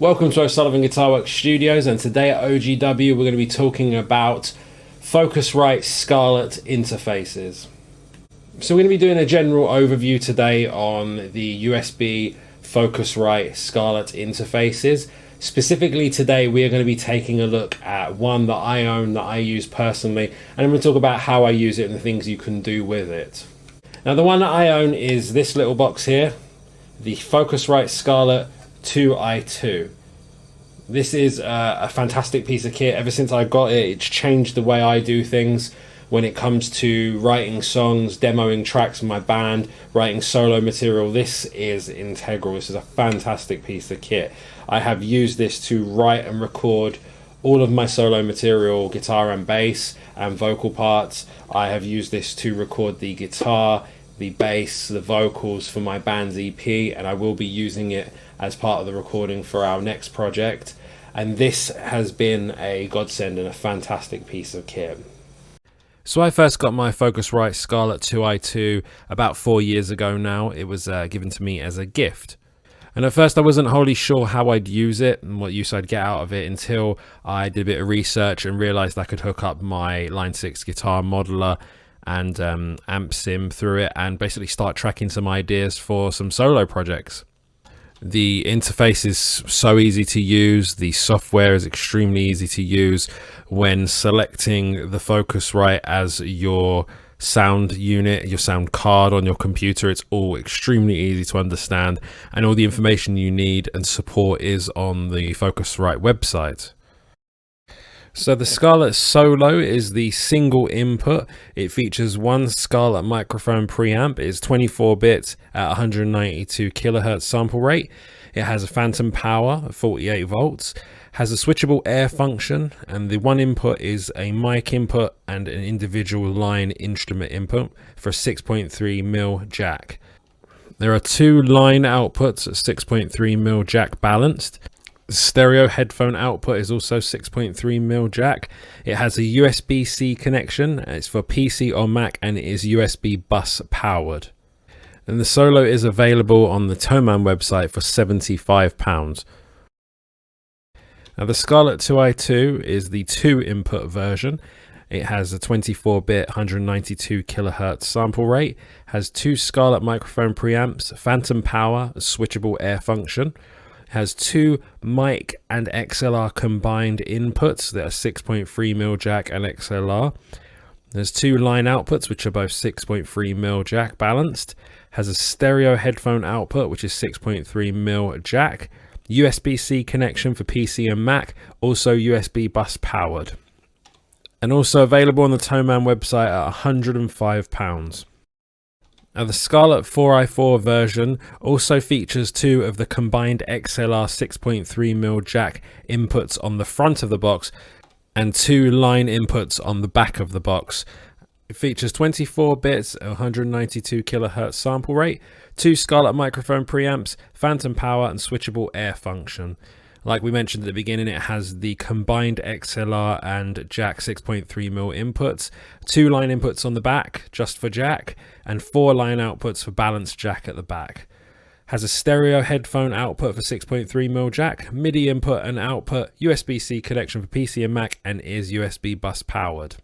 Welcome to O'Sullivan Guitar Works Studios, and today at OGW we're going to be talking about Focusrite Scarlett Interfaces. So we're going to be doing a general overview today on the USB Focusrite Scarlett Interfaces. Specifically today we are going to be taking a look at one that I own, that I use personally, and I'm going to talk about how I use it and the things you can do with it. Now the one that I own is this little box here, the Focusrite Scarlett 2i2. This is a fantastic piece of kit. Ever since I got it, it's changed the way I do things when it comes to writing songs, demoing tracks in my band, writing solo material. This is integral. This is a fantastic piece of kit. I have used this to write and record all of my solo material, guitar and bass and vocal parts. I have used this to record the guitar, the bass, the vocals for my band's EP, and I will be using it as part of the recording for our next project. And this has been a godsend and a fantastic piece of kit. So I first got my Focusrite Scarlett 2i2 about 4 years ago now. It was given to me as a gift. And at first I wasn't wholly sure how I'd use it and what use I'd get out of it until I did a bit of research and realised I could hook up my Line 6 guitar modeler and amp sim through it and basically start tracking some ideas for some solo projects. The interface is so easy to use. The software is extremely easy to use. When selecting the Focusrite as your sound unit, your sound card on your computer, it's all extremely easy to understand, and all the information you need and support is on the Focusrite website. So the Scarlett Solo is the single input. It features one Scarlett microphone preamp. It's 24-bit at 192 kilohertz sample rate. It has a phantom power of 48 volts, has a switchable air function, and the one input is a mic input and an individual line instrument input for a 6.3mm jack. There are two line outputs at 6.3mm jack balanced. The stereo headphone output is also 6.3mm jack. It has a USB-C connection. It's for PC or Mac, and it is USB bus powered. And the Solo is available on the Thomann website for £75. Now the Scarlett 2i2 is the 2-input version. It has a 24-bit 192 kilohertz sample rate, has two Scarlett microphone preamps, phantom power, a switchable air function. Has two mic and XLR combined inputs that are 6.3mm jack and XLR. There's two line outputs which are both 6.3mm jack balanced. Has a stereo headphone output which is 6.3mm jack. USB-C connection for PC and Mac, also USB bus powered. And also available on the Thomann website at £105. Now the Scarlett 4i4 version also features two of the combined XLR 6.3mm jack inputs on the front of the box and two line inputs on the back of the box. It features 24 bits at 192 kilohertz sample rate, two Scarlett microphone preamps, phantom power and switchable air function. Like we mentioned at the beginning, it has the combined XLR and jack 6.3mm inputs, two line inputs on the back just for jack, and four line outputs for balanced jack at the back. Has a stereo headphone output for 6.3mm jack, MIDI input and output, USB-C connection for PC and Mac, and is USB bus powered.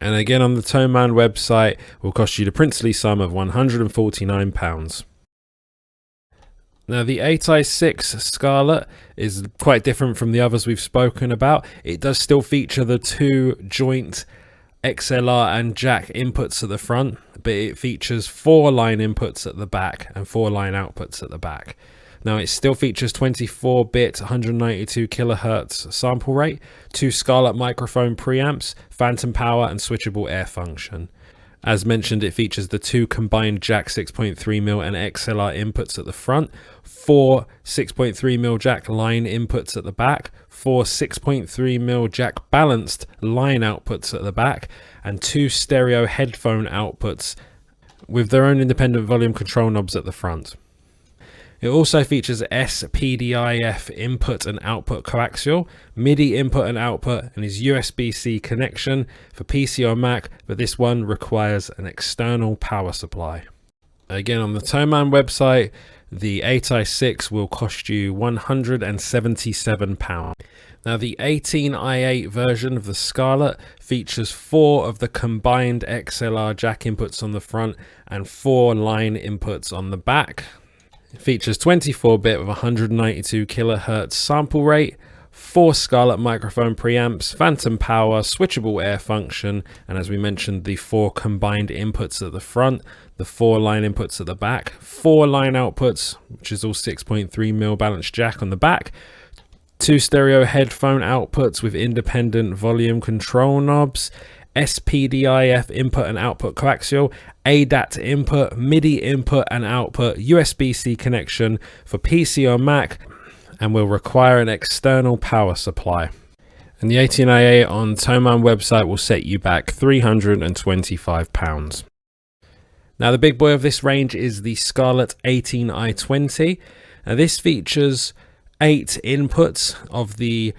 And again on the Thomann website will cost you the princely sum of £149. Now the 8i6 Scarlett is quite different from the others we've spoken about. It does still feature the two joint XLR and jack inputs at the front, but it features four line inputs at the back and four line outputs at the back. Now it still features 24-bit 192 kilohertz sample rate, two Scarlett microphone preamps, phantom power and switchable air function. As mentioned, it features the two combined jack 6.3mm and XLR inputs at the front, four 6.3mm jack line inputs at the back, four 6.3mm jack balanced line outputs at the back, and two stereo headphone outputs with their own independent volume control knobs at the front. It also features SPDIF input and output coaxial, MIDI input and output, and is USB-C connection for PC or Mac, but this one requires an external power supply. Again, on the Thomann website, The 8i6 will cost you £177. Now the 18i8 version of the Scarlett features 4 of the combined XLR jack inputs on the front and 4 line inputs on the back. It features 24-bit with 192 kHz sample rate, 4 Scarlett microphone preamps, phantom power, switchable air function, and as we mentioned, the 4 combined inputs at the front, the 4 line inputs at the back, 4 line outputs, which is all 6.3mm balanced jack on the back, 2 stereo headphone outputs with independent volume control knobs, SPDIF input and output coaxial, ADAT input, MIDI input and output, USB-C connection for PC or Mac, and will require an external power supply. And the 18i8 on Thomann website will set you back £325. Now the big boy of this range is the Scarlett 18i20. Now this features 8 inputs of the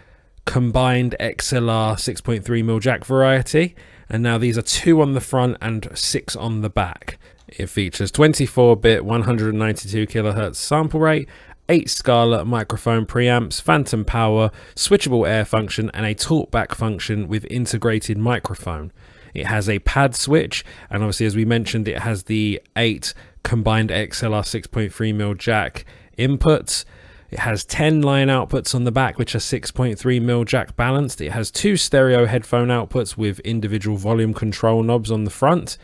combined XLR 6.3mm jack variety, and now these are 2 on the front and 6 on the back. It features 24-bit 192 kHz sample rate, 8 Scarlett microphone preamps, phantom power, switchable air function, and a talkback function with integrated microphone. It has a pad switch, and obviously as we mentioned, it has the 8 combined XLR 6.3mm jack inputs. It has 10 line outputs on the back, which are 6.3mm jack balanced. It has 2 stereo headphone outputs with individual volume control knobs on the front.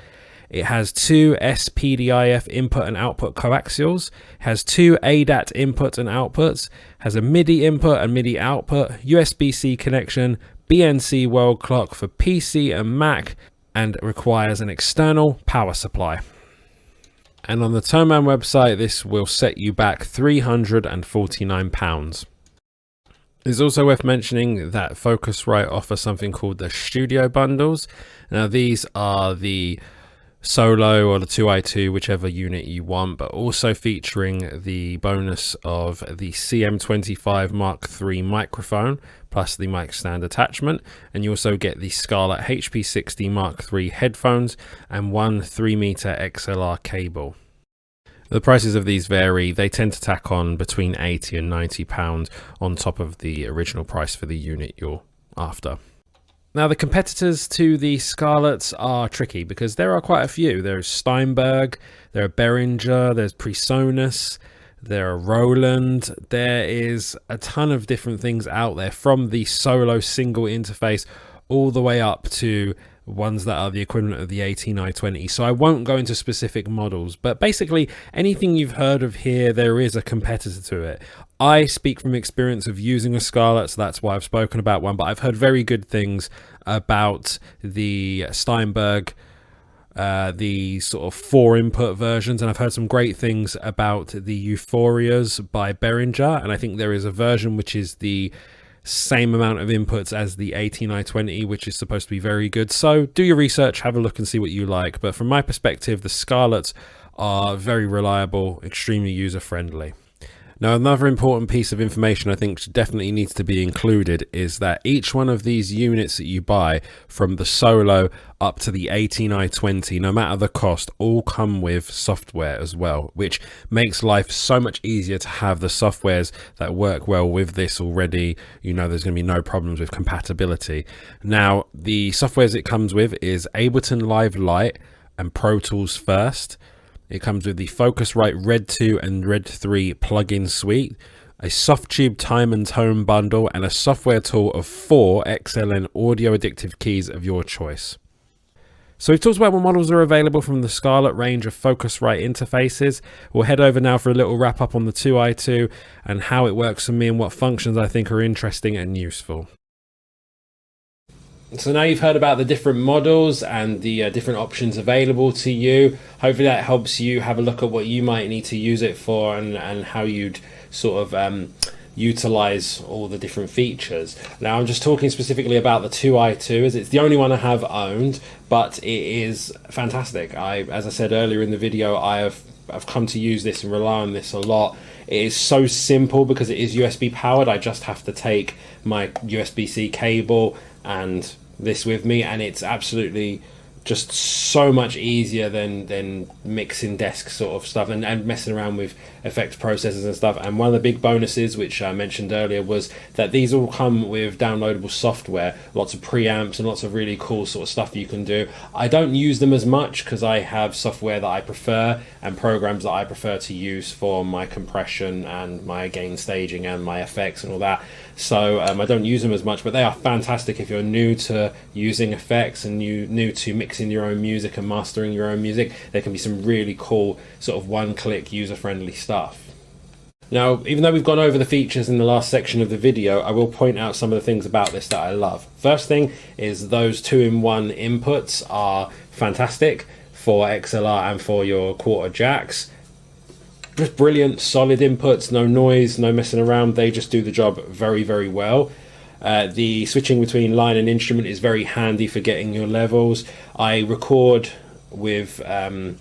It has 2 SPDIF input and output coaxials. It has 2 ADAT input and outputs. Has a MIDI input and MIDI output, USB-C connection, BNC world clock for PC and Mac, and requires an external power supply. And on the Thomann website, this will set you back £349. It's also worth mentioning that Focusrite offers something called the Studio Bundles. Now these are the Solo or the 2i2, whichever unit you want, but also featuring the bonus of the CM25 Mark III microphone plus the mic stand attachment, and you also get the Scarlett HP60 Mark III headphones and 1 3-meter XLR cable. The prices of these vary. They tend to tack on between £80 and £90 on top of the original price for the unit you're after. Now the competitors to the Scarletts are tricky because there are quite a few. There's Steinberg, there are Behringer, there's Presonus, there are Roland. There is a ton of different things out there, from the solo single interface all the way up to ones that are the equivalent of the 18i20. So I won't go into specific models, but basically anything you've heard of here, there is a competitor to it. I speak from experience of using a Scarlett, so that's why I've spoken about one, but I've heard very good things about the Steinberg, the sort of 4 input versions, and I've heard some great things about the Euphorias by Behringer, and I think there is a version which is the same amount of inputs as the 18i20, which is supposed to be very good. So do your research, have a look and see what you like. But from my perspective, the Scarletts are very reliable, extremely user friendly. Now, another important piece of information I think definitely needs to be included is that each one of these units that you buy, from the Solo up to the 18i20, no matter the cost, all come with software as well, which makes life so much easier to have the softwares that work well with this already. You know, there's going to be no problems with compatibility. Now, the softwares it comes with is Ableton Live Lite and Pro Tools First. It comes with the Focusrite Red 2 and Red 3 plugin suite, a Softube time and tone bundle, and a software tool of 4 XLN audio addictive keys of your choice. So we've talked about what models are available from the Scarlett range of Focusrite interfaces. We'll head over now for a little wrap up on the 2i2 and how it works for me and what functions I think are interesting and useful. So now you've heard about the different models and the different options available to you. Hopefully that helps you have a look at what you might need to use it for and how you'd sort of utilize all the different features. Now I'm just talking specifically about the 2i2 as it's the only one I have owned, but it is fantastic. As I said earlier in the video, I've come to use this and rely on this a lot. It is so simple because it is USB powered. I just have to take my USB-C cable and this with me, and it's absolutely just so much easier than mixing desk sort of stuff and messing around with effects processors and stuff. And one of the big bonuses, which I mentioned earlier, was that these all come with downloadable software, lots of preamps and lots of really cool sort of stuff you can do. I don't use them as much because I have software that I prefer and programs that I prefer to use for my compression and my gain staging and my effects and all that. So I don't use them as much, but they are fantastic if you're new to using effects and new to mixing your own music and mastering your own music. There can be some really cool sort of one-click user-friendly stuff. Now, even though we've gone over the features in the last section of the video, I will point out some of the things about this that I love. First thing is those 2-in-1 inputs are fantastic for XLR and for your quarter jacks. Just brilliant, solid inputs, no noise, no messing around. They just do the job very, very well. The switching between line and instrument is very handy for getting your levels. I record with preamp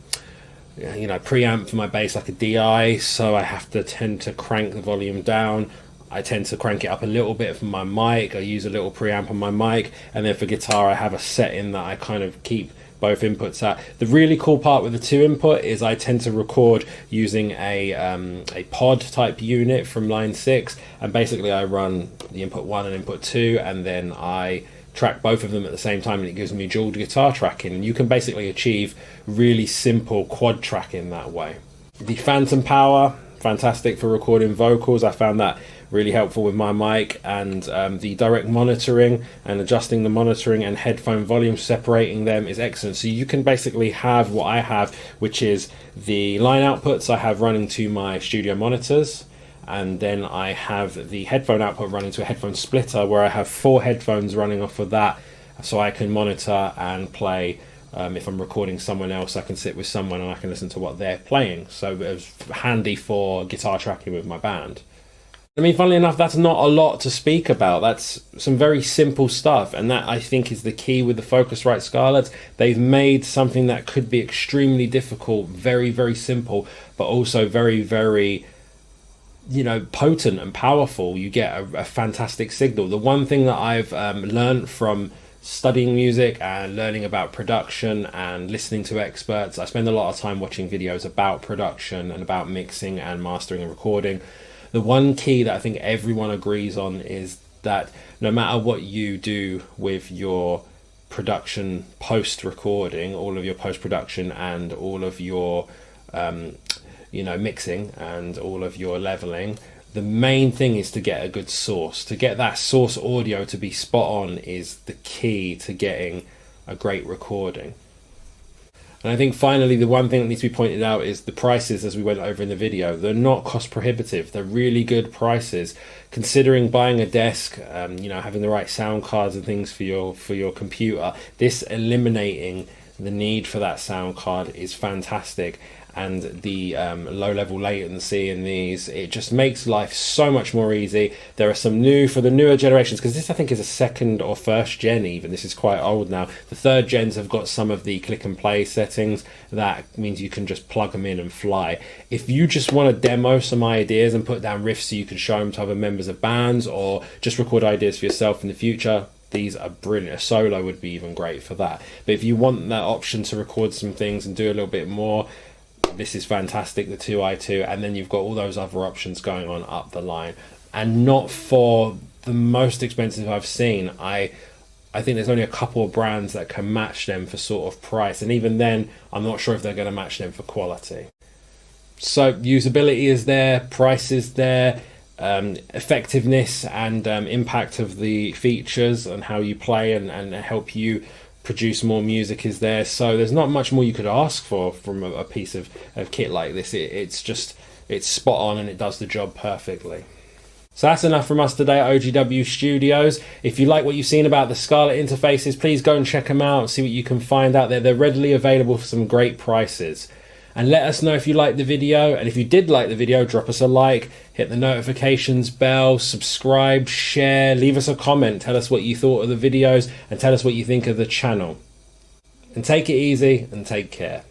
for my bass like a DI, so I have to tend to crank the volume down. I tend to crank it up a little bit for my mic. I use a little preamp on my mic, and then for guitar I have a setting that I kind of keep both inputs at. The really cool part with the 2 input is I tend to record using a pod type unit from line 6, and basically I run the input 1 and input 2, and then I track both of them at the same time, and it gives me dual guitar tracking, and you can basically achieve really simple quad tracking that way. The phantom power, fantastic for recording vocals. I found that really helpful with my mic, and the direct monitoring and adjusting the monitoring and headphone volume, separating them is excellent. So you can basically have what I have, which is the line outputs I have running to my studio monitors, and then I have the headphone output running to a headphone splitter where I have 4 headphones running off of that, so I can monitor and play. If I'm recording someone else, I can sit with someone and I can listen to what they're playing. So it was handy for guitar tracking with my band. I mean, funnily enough, that's not a lot to speak about. That's some very simple stuff, and that I think is the key with the Focusrite Scarlett. They've made something that could be extremely difficult very, very simple, but also very, very, potent and powerful. You get a fantastic signal. The one thing that I've learned from studying music and learning about production and listening to experts, I spend a lot of time watching videos about production and about mixing and mastering and recording. The one key that I think everyone agrees on is that no matter what you do with your production post-recording, all of your post-production and all of your mixing and all of your leveling, the main thing is to get a good source. To get that source audio to be spot on is the key to getting a great recording. And I think finally the one thing that needs to be pointed out is the prices, as we went over in the video. They're not cost prohibitive. They're really good prices. Considering buying a desk, having the right sound cards and things for your computer, this eliminating the need for that sound card is fantastic. And the low level latency in these, it just makes life so much more easy. There are some for the newer generations, because this I think is a 2nd or 1st gen even, this is quite old now. The 3rd gens have got some of the click and play settings. That means you can just plug them in and fly. If you just want to demo some ideas and put down riffs so you can show them to other members of bands, or just record ideas for yourself in the future, these are brilliant. A solo would be even great for that. But if you want that option to record some things and do a little bit more, this is fantastic, the 2i2, and then you've got all those other options going on up the line, and not for the most expensive I've seen. I think there's only a couple of brands that can match them for sort of price, and even then I'm not sure if they're going to match them for quality. So usability is there, price is there, effectiveness and impact of the features and how you play and help you produce more music is there. So there's not much more you could ask for from a piece of kit like this. It's spot on and it does the job perfectly. So that's enough from us today at OGW Studios. If you like what you've seen about the Scarlett interfaces, please go and check them out and see what you can find out there. They're readily available for some great prices. And let us know if you liked the video, and if you did like the video, drop us a like, hit the notifications bell, subscribe, share, leave us a comment, tell us what you thought of the videos, and tell us what you think of the channel. And take it easy and take care.